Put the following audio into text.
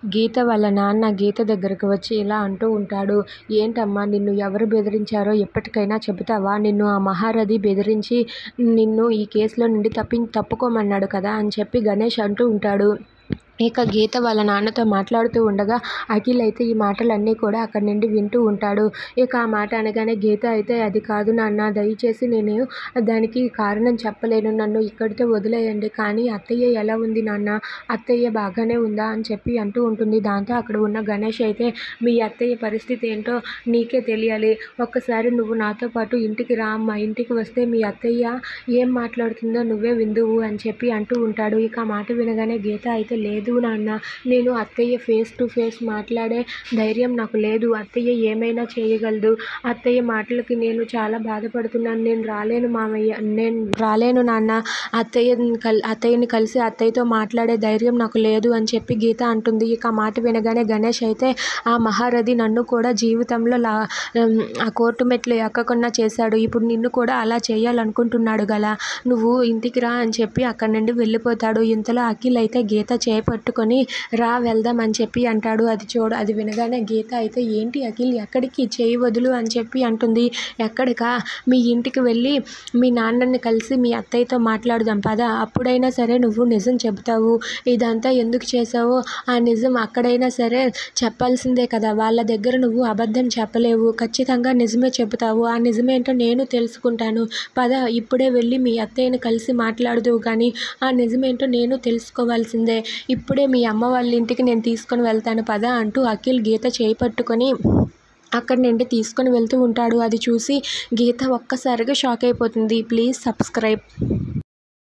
గీత వాళ్ళ నాన్న గీత దగ్గరకు వచ్చి ఇలా అంటూ ఉంటాడు. ఏంటమ్మా, నిన్ను ఎవరు బెదిరించారో ఎప్పటికైనా చెబుతావా? నిన్ను ఆ మహారథి బెదిరించి నిన్ను ఈ కేసులో నుండి తప్పుకోమన్నాడు కదా అని చెప్పి గణేష్ అంటూ ఉంటాడు. ఇక గీత వాళ్ళ నాన్నతో మాట్లాడుతూ ఉండగా అఖిల్ అయితే ఈ మాటలన్నీ కూడా అక్కడి నుండి వింటూ ఉంటాడు. ఇక ఆ మాట అనగానే గీత అయితే, అది కాదు నాన్న, దయచేసి నేను దానికి కారణం చెప్పలేను, నన్ను ఇక్కడితో వదిలేయండి. కానీ అత్తయ్య ఎలా ఉంది నాన్న, అత్తయ్య బాగానే ఉందా అని చెప్పి అంటూ ఉంటుంది. దాంతో అక్కడ ఉన్న గణేష్ అయితే, మీ అత్తయ్య పరిస్థితి ఏంటో నీకే తెలియాలి, ఒక్కసారి నువ్వు నాతో పాటు ఇంటికి రా అమ్మా, ఇంటికి వస్తే మీ అత్తయ్య ఏం మాట్లాడుతుందో నువ్వే విందువు అని చెప్పి అంటూ ఉంటాడు. ఇక ఆ మాట వినగానే గీత అయితే, లేదు నాన్న, నేను అత్తయ్య ఫేస్ టు ఫేస్ మాట్లాడే ధైర్యం నాకు లేదు, అత్తయ్య ఏమైనా చేయగలదు, అత్తయ్య మాటలకి నేను చాలా బాధపడుతున్నాను, నేను రాలేను మామయ్య, నేను రాలేను నాన్న, అత్తయ్యని కలిసి అత్తయ్యతో మాట్లాడే ధైర్యం నాకు లేదు అని చెప్పి గీత అంటుంది. ఇక ఆ మాట వినగానే గణేష్ అయితే, ఆ మహారథి నన్ను కూడా జీవితంలో ఆ కోర్టు మెట్లు ఎక్కకుండా చేశాడు, ఇప్పుడు నిన్ను కూడా అలా చేయాలనుకుంటున్నాడు గలా, నువ్వు ఇంటికి రా అని చెప్పి అక్కడి నుండి వెళ్ళిపోతాడు. ఇంతలో అఖిల్ అయితే గీత చేపట్టుకొని రా వెళ్దాం అని చెప్పి అంటాడు. అది వినగానే గీత అయితే, ఏంటి అఖిల్, ఎక్కడికి, చేయి వదులు అని చెప్పి అంటుంది. ఎక్కడికా, మీ ఇంటికి వెళ్ళి మీ నాన్నని కలిసి మీ అత్తయ్యతో మాట్లాడదాం పద, అప్పుడైనా సరే నువ్వు నిజం చెబుతావు, ఇదంతా ఎందుకు చేసావో ఆ నిజం అక్కడైనా సరే చెప్పాల్సిందే కదా, వాళ్ళ దగ్గర నువ్వు అబద్ధం చెప్పలేవు, ఖచ్చితంగా నిజమే చెబుతావు, ఆ నిజమేంటో నేను తెలుసుకుంటాను, పద ఇప్పుడే వెళ్ళి మీ అత్తయ్యని కలిసి మాట్లాడుదువు కానీ ఆ నిజమేంటో నేను తెలుసుకోవాల్సిందే, ఇప్పుడే మీ అమ్మ వాళ్ళ ఇంటికి నేను తీసుకొని వెళ్తాను పద అంటూ అఖిల్ గీత చేయి పట్టుకొని అక్కడి నుండి తీసుకొని వెళ్తూ ఉంటాడు. అది చూసి గీత ఒక్కసారిగా షాక్ అయిపోతుంది. Please subscribe.